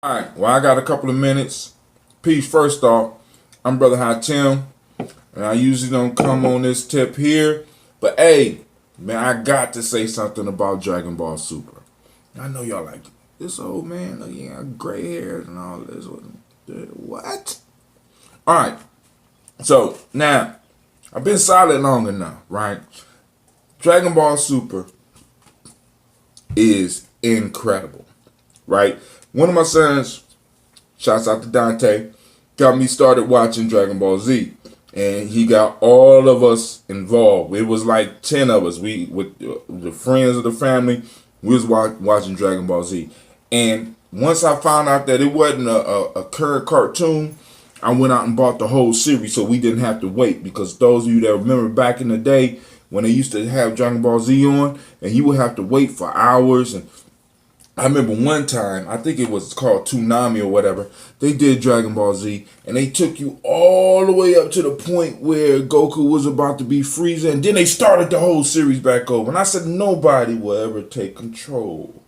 Alright, well, I got a couple of minutes. Peace. First off, I'm Brother High Tim, and I usually don't come on this tip here, but hey, man, I got to say something about Dragon Ball Super. I know y'all like this old man, yeah, gray hairs and all this. What? Alright, so now, I've been silent long enough, right? Dragon Ball Super is incredible, right? One of my sons, shouts out to Dante, got me started watching Dragon Ball Z, and he got all of us involved. It was like 10 of us. We, with the friends of the family, we was watching Dragon Ball Z. And once I found out that it wasn't a current cartoon, I went out and bought the whole series so we didn't have to wait. Because those of you that remember back in the day when they used to have Dragon Ball Z on, and you would have to wait for hours. And I remember one time, I think it was called Gye-Nyame or whatever, they did Dragon Ball Z, and they took you all the way up to the point where Goku was about to be Frieza, and then they started the whole series back over. And I said, nobody will ever take control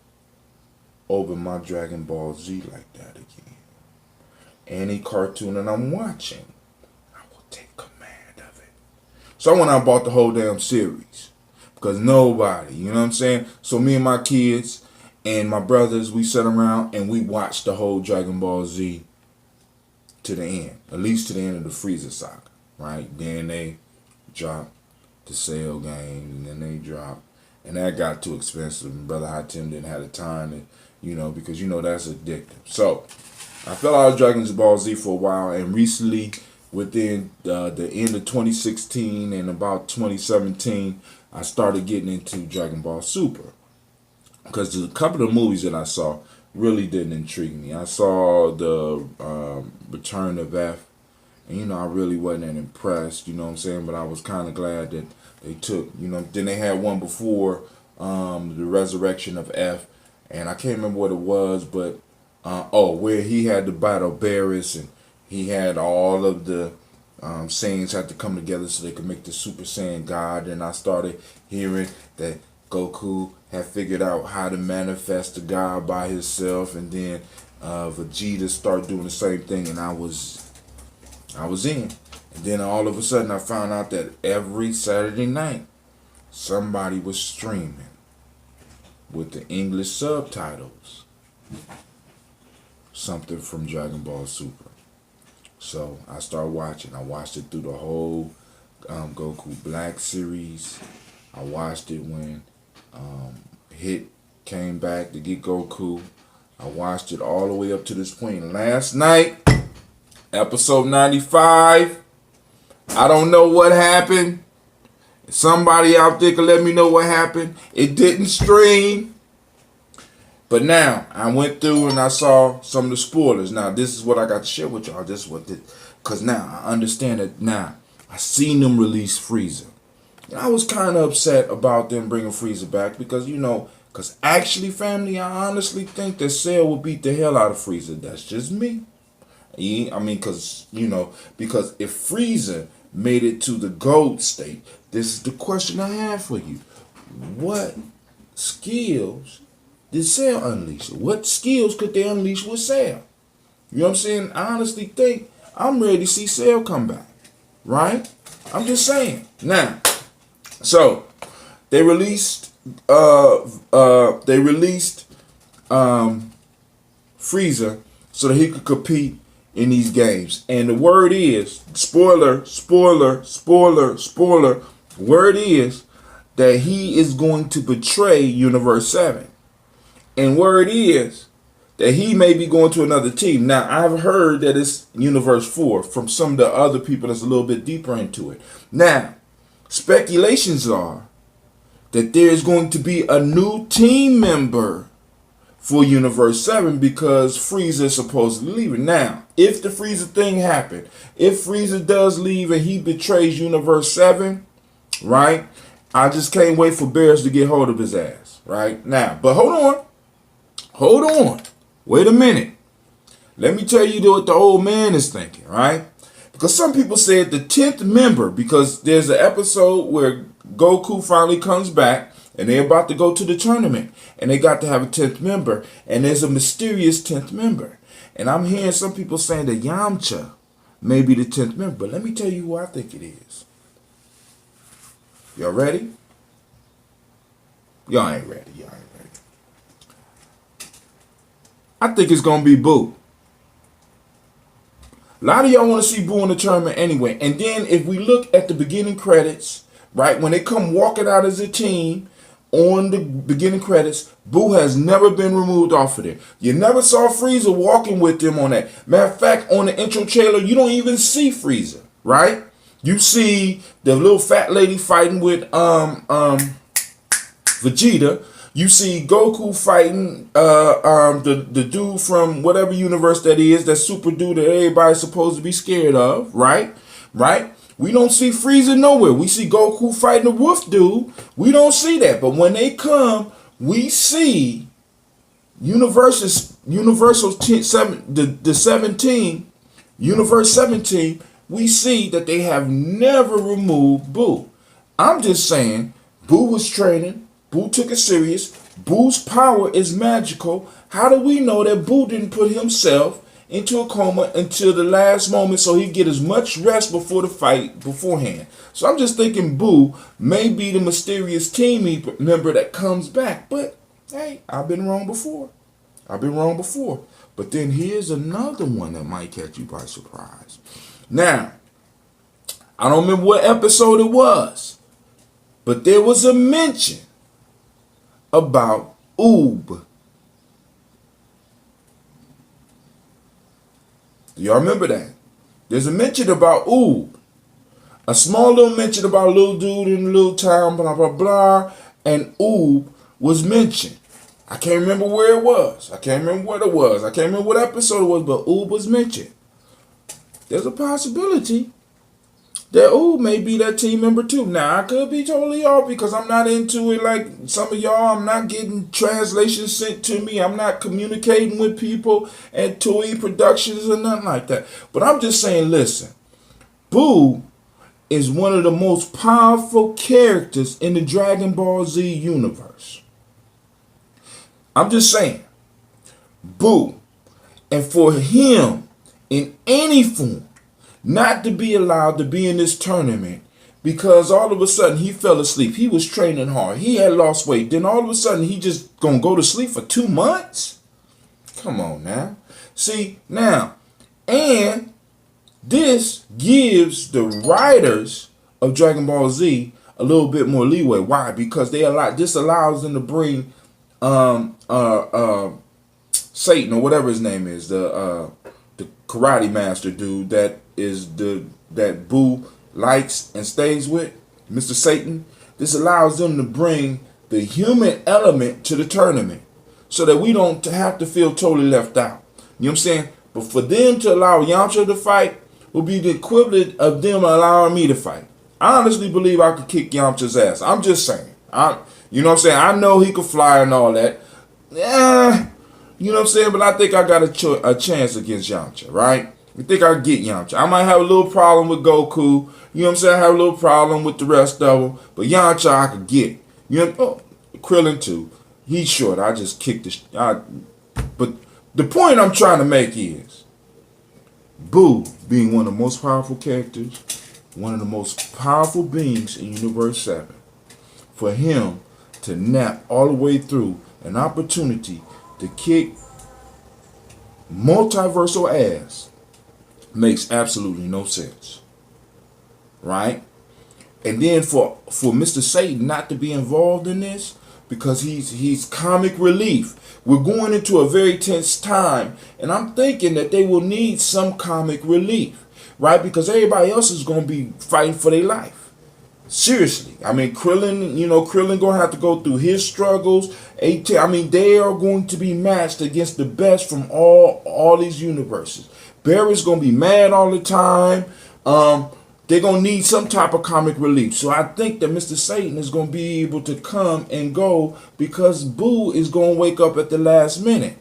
over my Dragon Ball Z like that again. Any cartoon that I'm watching, I will take command of it. So I went out and bought the whole damn series, because nobody, you know what I'm saying? So me and my kids and my brothers, we sat around and we watched the whole Dragon Ball Z to the end. At least to the end of the Frieza saga, right? Then they dropped the Cell game, and then they dropped. And that got too expensive. And Brother High Tim didn't have the time to, because that's addictive. So I fell out of Dragon Ball Z for a while, and recently, within the end of 2016 and about 2017, I started getting into Dragon Ball Super. Because a couple of movies that I saw really didn't intrigue me. I saw the Return of F, and I really wasn't impressed, you know what I'm saying? But I was kind of glad that they took, then they had one before, the Resurrection of F, and I can't remember what it was, but where he had to battle Barris, and he had all of the Saiyans had to come together so they could make the Super Saiyan God. And I started hearing that Goku had figured out how to manifest the God by himself, and then Vegeta started doing the same thing, and I was in. And then all of a sudden I found out that every Saturday night somebody was streaming with the English subtitles something from Dragon Ball Super. So I started watching. I watched it through the whole Goku Black series. I watched it when Hit came back to get Goku. I watched it all the way up to this point. Last night, episode 95. I don't know what happened. Somebody out there can let me know what happened. It didn't stream. But now, I went through and I saw some of the spoilers. Now, this is what I got to share with y'all. Because now, I understand it now. I seen them release Frieza. And I was kind of upset about them bringing Frieza back because, because actually, family, I honestly think that Cell will beat the hell out of Frieza. That's just me. I mean, because if Frieza made it to the gold state, this is the question I have for you. What skills did Cell unleash? What skills could they unleash with Cell? You know what I'm saying? I honestly think I'm ready to see Cell come back. Right? I'm just saying. Now, so they released Frieza so that he could compete in these games. And the word is, spoiler, word is that he is going to betray Universe 7. And word is that he may be going to another team. Now, I've heard that it's Universe 4 from some of the other people that's a little bit deeper into it. Now, speculations are that there's going to be a new team member for Universe 7 because Frieza is supposedly leaving. Now, if the Frieza thing happened, if Frieza does leave and he betrays Universe 7, right, I just can't wait for Bears to get hold of his ass, right? Now, but hold on, wait a minute. Let me tell you what the old man is thinking, right? Because some people said the 10th member, because there's an episode where Goku finally comes back and they're about to go to the tournament and they got to have a 10th member, and there's a mysterious 10th member. And I'm hearing some people saying that Yamcha may be the 10th member. But let me tell you who I think it is. Y'all ready? Y'all ain't ready. Y'all ain't ready. I think it's going to be Boo. A lot of y'all want to see Boo in the tournament anyway. And then if we look at the beginning credits, right, when they come walking out as a team on the beginning credits, Boo has never been removed off of there. You never saw Frieza walking with them on that. Matter of fact, on the intro trailer, you don't even see Frieza, right? You see the little fat lady fighting with Vegeta. You see Goku fighting the dude from whatever universe that is, that super dude that everybody's supposed to be scared of, right? Right? We don't see Frieza nowhere. We see Goku fighting the wolf dude. We don't see that. But when they come, we see Universal 17, Universe 17, we see that they have never removed Boo. I'm just saying, Boo was training. Boo took it serious. Boo's power is magical. How do we know that Boo didn't put himself into a coma until the last moment so he'd get as much rest before the fight beforehand? So I'm just thinking Boo may be the mysterious team member that comes back. But, hey, I've been wrong before. But then here's another one that might catch you by surprise. Now, I don't remember what episode it was, but there was a mention about Oob. Do y'all remember that? There's a mention about Oob. A small little mention about a little dude in a little town, blah, blah, blah. And Oob was mentioned. I can't remember where it was. I can't remember what it was. I can't remember what episode it was, but Oob was mentioned. There's a possibility that Oob may be that team member too. Now, I could be totally off because I'm not into it like some of y'all. I'm not getting translations sent to me. I'm not communicating with people at Toei Productions or nothing like that. But I'm just saying, listen, Boo is one of the most powerful characters in the Dragon Ball Z universe. I'm just saying, Boo, and for him in any form not to be allowed to be in this tournament because all of a sudden he fell asleep. He was training hard. He had lost weight. Then all of a sudden he just gonna go to sleep for 2 months? Come on now. See, now, and this gives the writers of Dragon Ball Z a little bit more leeway. Why? Because this allows them to bring Satan or whatever his name is, the karate master dude that Boo likes and stays with, Mr. Satan. This allows them to bring the human element to the tournament so that we don't have to feel totally left out. You know what I'm saying? But for them to allow Yamcha to fight will be the equivalent of them allowing me to fight. I honestly believe I could kick Yamcha's ass. I'm just saying. You know what I'm saying? I know he could fly and all that. Yeah. You know what I'm saying? But I think I got a chance against Yamcha, right? I think I get Yamcha. I might have a little problem with Goku. You know what I'm saying? I have a little problem with the rest of them. But Yamcha I could get. You know, Krillin too. He's short. I just kicked but the point I'm trying to make is Boo being one of the most powerful characters, one of the most powerful beings in Universe 7. For him to nap all the way through an opportunity to kick multiversal ass makes absolutely no sense, right? And then for Mr. Satan not to be involved in this because he's comic relief. We're going into a very tense time, and I'm thinking that they will need some comic relief, right? Because everybody else is going to be fighting for their life. Seriously, I mean, Krillin gonna have to go through his struggles. I mean, they are going to be matched against the best from all these universes. Barry's gonna be mad all the time. They're gonna need some type of comic relief. So I think that Mr. Satan is gonna be able to come and go because Boo is gonna wake up at the last minute.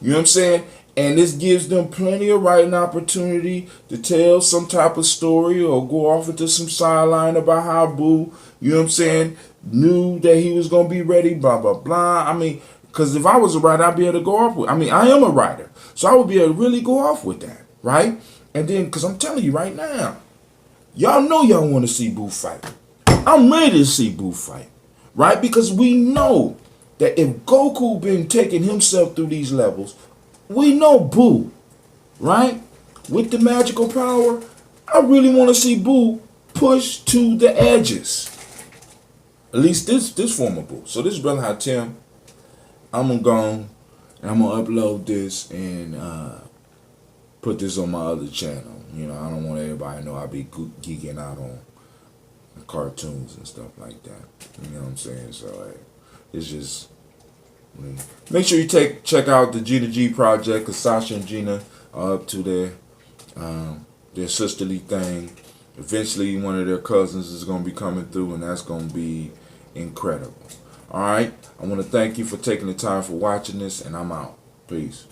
You know what I'm saying? And this gives them plenty of writing opportunity to tell some type of story or go off into some sideline about how Boo, you know what I'm saying, knew that he was going to be ready, blah, blah, blah. I mean, Because if I was a writer, I'd be able to go off with. I mean, I am a writer, so I would be able to really go off with that, right? And then, because I'm telling you right now, y'all know y'all want to see Boo fight. I'm ready to see Boo fight, right? Because we know that if Goku been taking himself through these levels, we know Boo, right? With the magical power, I really want to see Boo push to the edges. At least this form of Boo. So this is Brother Hatem. I'm gonna go and I'm gonna upload this and put this on my other channel. You know, I don't want everybody to know I be geeking out on cartoons and stuff like that. You know what I'm saying? So it's just, make sure you check out the G to G project, because Sasha and Gina are up to their sisterly thing. Eventually one of their cousins is gonna be coming through, and that's gonna be incredible. Alright, I want to thank you for taking the time for watching this, and I'm out. Peace.